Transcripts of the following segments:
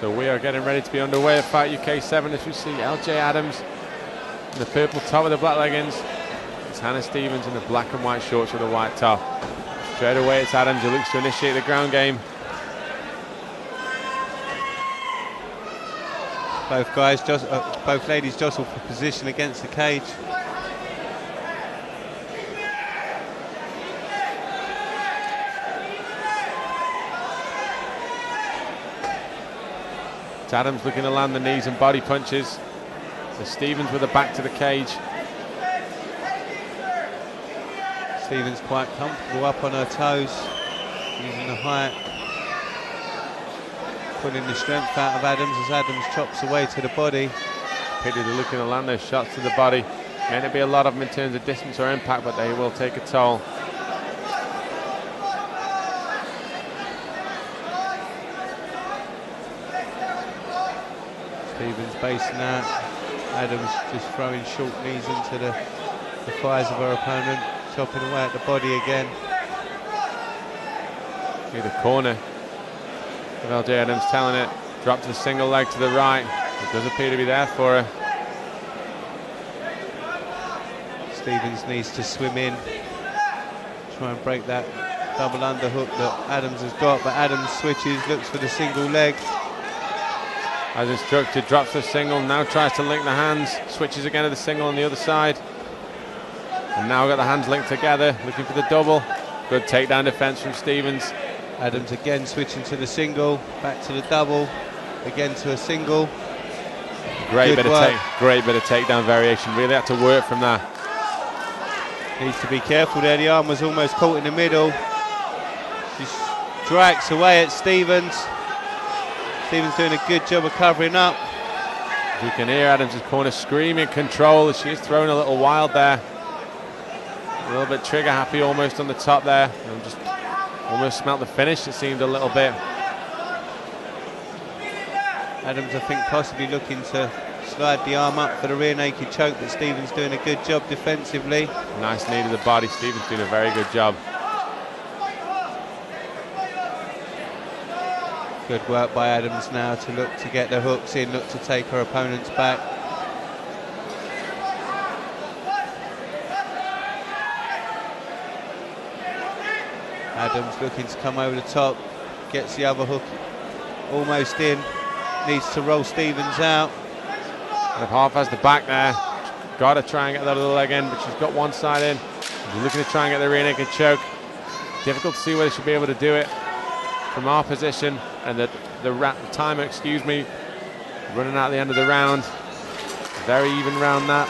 So we are getting ready to be underway at Fight UK 7 as we see LJ Adams in the purple top with the black leggings. It's Hannah Stevens in the black and white shorts with a white top. Straight away it's Adams who looks to initiate the ground game. Both ladies jostle for position against the cage. It's Adams looking to land the knees and body punches. So Stevens with the back to the cage. Stevens quite comfortable up on her toes, using the height, putting the strength out of Adams as Adams chops away to the body. Pity they're looking to land those shots to the body. May not be a lot of them in terms of distance or impact, but they will take a toll. Stevens basing out. Adams just throwing short knees into the thighs of her opponent, chopping away at the body again. See the corner of LJ Adams telling it. Drop to the single leg to the right. It does appear to be there for her. Stevens needs to swim in, try and break that double underhook that Adams has got, but Adams switches, looks for the single leg. As instructed, drops the single, now tries to link the hands, switches again to the single on the other side. And now got the hands linked together, looking for the double. Good takedown defense from Stevens. Adams again switching to the single, back to the double, again to a single. Great bit of takedown variation, really had to work from that. Needs to be careful there, the arm was almost caught in the middle. She strikes away at Stevens. Stevens doing a good job of covering up. You can hear Adams' corner screaming control as she is thrown a little wild there. A little bit trigger happy almost on the top there. And just almost smelt the finish, it seemed a little bit. Adams, I think, possibly looking to slide the arm up for the rear naked choke, but Stevens doing a good job defensively. Nice knee to the body, Stevens doing a very good job. Good work by Adams now to look to get the hooks in, look to take her opponents back. Adams looking to come over the top, gets the other hook almost in, needs to roll Stevens out. And if Half has the back there, got to try and get that other leg in, but she's got one side in. She's looking to try and get the rear naked choke. Difficult to see whether she'll be able to do it from our position, and the timer, running out at the end of the round. Very even round that.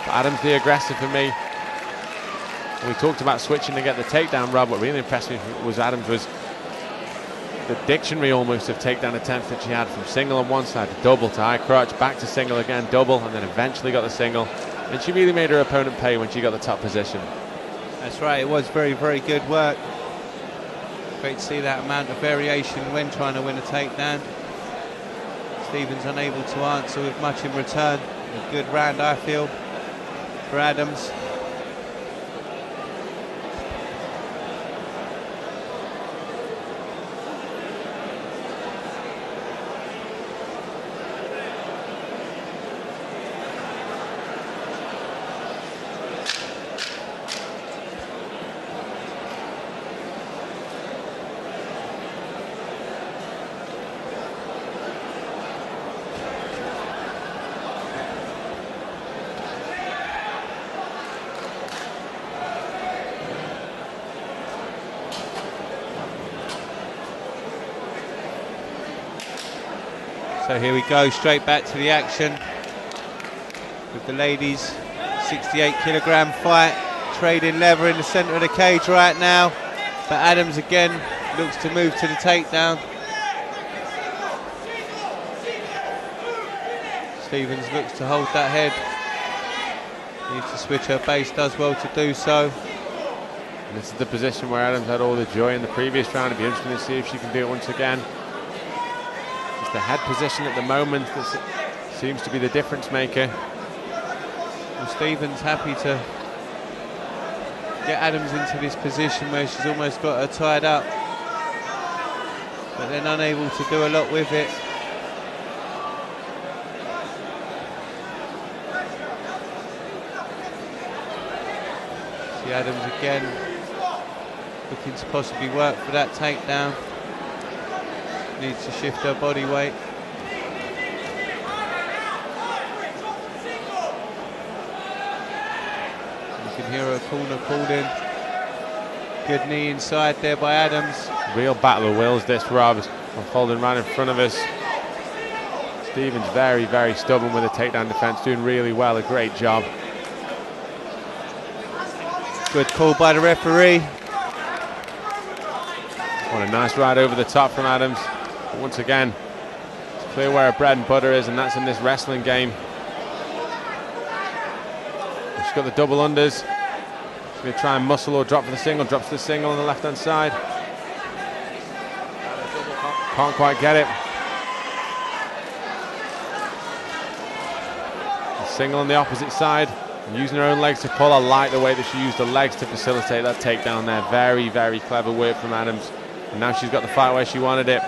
But Adams the aggressor for me. And we talked about switching to get the takedown, Rob. What really impressed me was Adams was the dictionary almost of takedown attempts that she had, from single on one side to double to high crotch, back to single again, double, and then eventually got the single. And she really made her opponent pay when she got the top position. That's right, it was very, very good work. Great to see that amount of variation when trying to win a takedown. Stevens unable to answer with much in return. A good round, I feel, for Adams. So here we go, straight back to the action with the ladies. 68 kilogram fight, trading leather in the centre of the cage right now. But Adams again looks to move to the takedown. Stevens looks to hold that head. Needs to switch her base, does well to do so. And this is the position where Adams had all the joy in the previous round. It'd be interesting to see if she can do it once again. It's the head position at the moment that seems to be the difference maker. Well, Stevens happy to get Adams into this position where she's almost got her tied up. but then unable to do a lot with it. See Adams again, looking to possibly work for that takedown. Needs to shift her body weight. You can hear her corner called in. Good knee inside there by Adams. Real battle of wills this, Rob, unfolding right in front of us. Stevens very, very stubborn with the takedown defense, doing really well, a great job. Good call by the referee. What a nice ride over the top from Adams. But once again, it's clear where her bread and butter is, and that's in this wrestling game. She's got the double unders. She's going to try and muscle or drop for the single. Drops the single on the left-hand side. Can't quite get it. The single on the opposite side. Using her own legs to pull. I like the way that she used the legs to facilitate that takedown there. Very, very clever work from Adams. And now she's got the fight where she wanted it.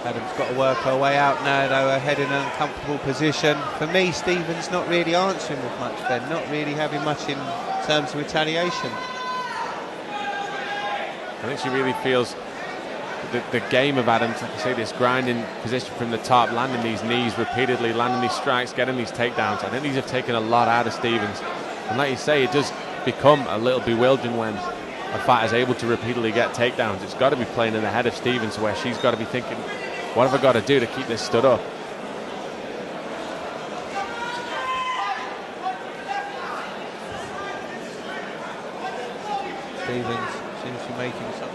Adams got to work her way out now, though, her head in an uncomfortable position. For me, Stevens not really answering with much, Ben. Not really having much in terms of retaliation. I think she really feels the game of Adams, like I say, this grinding position from the top, landing these knees repeatedly, landing these strikes, getting these takedowns. I think these have taken a lot out of Stevens. And like you say, it does become a little bewildering when a fighter's able to repeatedly get takedowns. It's got to be playing in the head of Stevens, where she's got to be thinking, what have I got to do to keep this stood up? Stevens seems to be making some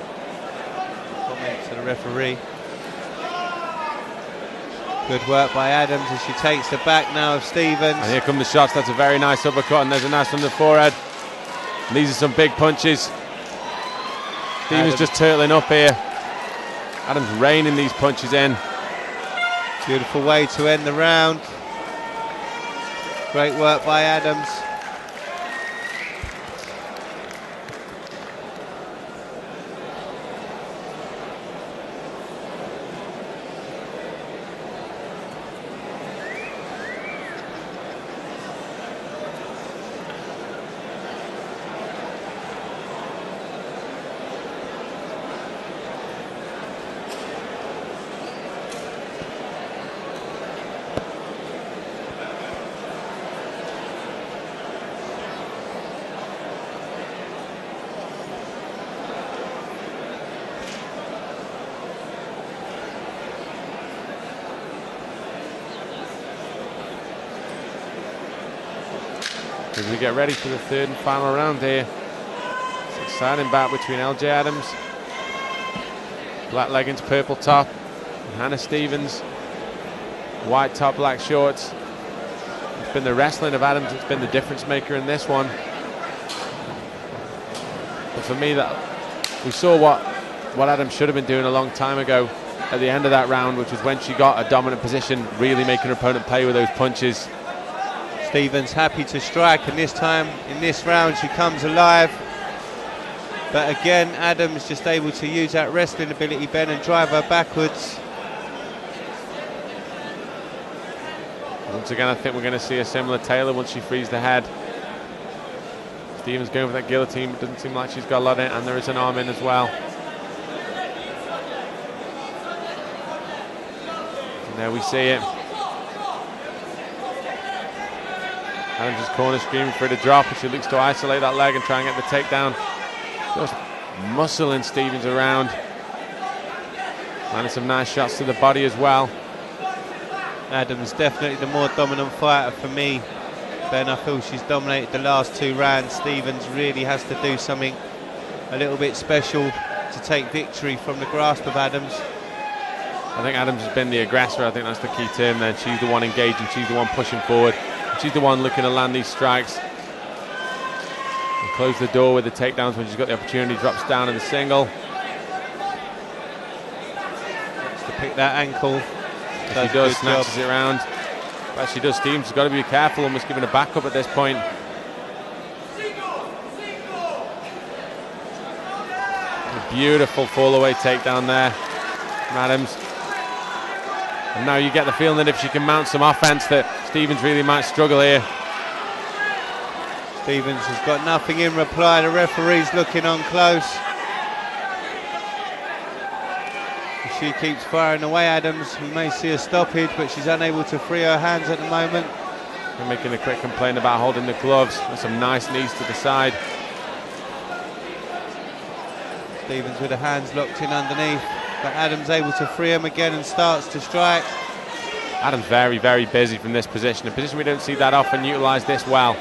comments to the referee. Good work by Adams as she takes the back now of Stevens. And here come the shots. That's a very nice uppercut, and there's a nice from the forehead. And these are some big punches. Stevens just turtling up here. Adams raining these punches in. Beautiful way to end the round. Great work by Adams. As we get ready for the third and final round here. It's an exciting bout between LJ Adams, black leggings, purple top, and Hannah Stevens, white top, black shorts. It's been the wrestling of Adams that's been the difference maker in this one. But for me, that we saw what Adams should have been doing a long time ago at the end of that round, which was when she got a dominant position, really making her opponent pay with those punches. Stevens happy to strike, and this time in this round she comes alive. But again, Adams just able to use that wrestling ability, Ben, and drive her backwards. Once again, I think we're going to see a similar Taylor once she frees the head. Stevens going for that guillotine, but doesn't seem like she's got a lot in it, and there is an arm in as well. And there we see it. Adams' corner screaming for her to drop, and she looks to isolate that leg and try and get the takedown. Just muscling Stevens around. Landing some nice shots to the body as well. Adams definitely the more dominant fighter for me, Ben. I feel she's dominated the last two rounds. Stevens really has to do something a little bit special to take victory from the grasp of Adams. I think Adams has been the aggressor. I think that's the key term then. She's the one engaging, she's the one pushing forward. She's the one looking to land these strikes and close the door with the takedowns when she's got the opportunity. Drops down in the single. Wants to pick that ankle. She does, snatches it around. But she does. Stevens has got to be careful, almost giving a backup at this point. A beautiful fall away takedown there. from Adams. And now you get the feeling that if she can mount some offense that Stevens really might struggle here. Stevens has got nothing in reply. The referee's looking on close. If she keeps firing away, Adams, we may see a stoppage, but she's unable to free her hands at the moment. And making a quick complaint about holding the gloves. With some nice knees to the side. Stevens with her hands locked in underneath, but Adams able to free him again and starts to strike. Adams very, very busy from this position. A position we don't see that often utilised this well.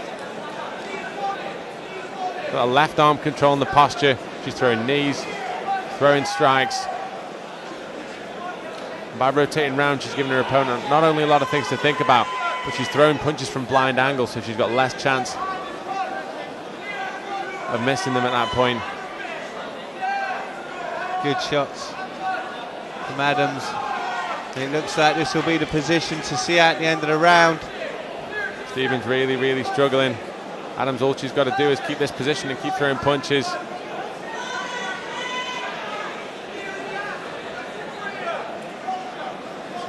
Got a left arm controlling the posture. She's throwing knees, throwing strikes. By rotating round, she's giving her opponent not only a lot of things to think about, but she's throwing punches from blind angles, so she's got less chance of missing them at that point. Good shots from Adams. It looks like this will be the position to see at the end of the round. Stevens really, really struggling. Adams, all she's got to do is keep this position and keep throwing punches.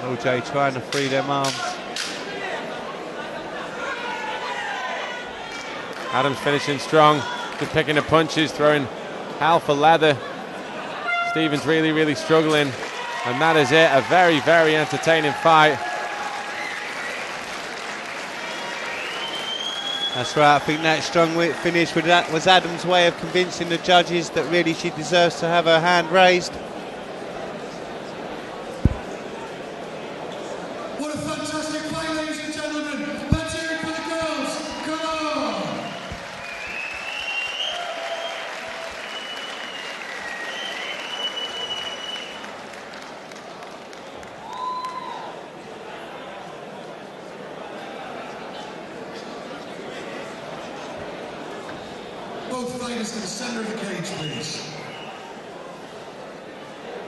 OJ trying to free them arms. Adams finishing strong, just picking the punches, throwing hell for leather. Stevens really, really struggling. And that is it, a very, very entertaining fight. That's right, I think that strong finish with that was Adams' way of convincing the judges that really she deserves to have her hand raised. What a fantastic fight, ladies and gentlemen. Let's hear it for the girls. Come on. Both fighters to the center of the cage, please.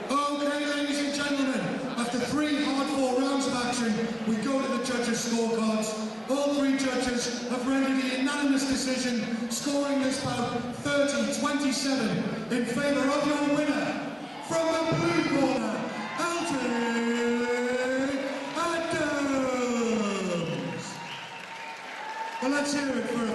Okay, ladies and gentlemen, after 3 hard-fought rounds of action, we go to the judges' scorecards. All 3 judges have rendered a unanimous decision, scoring this bout 30-27 in favour of your winner. From the blue corner, Adams. Well, let's hear it for a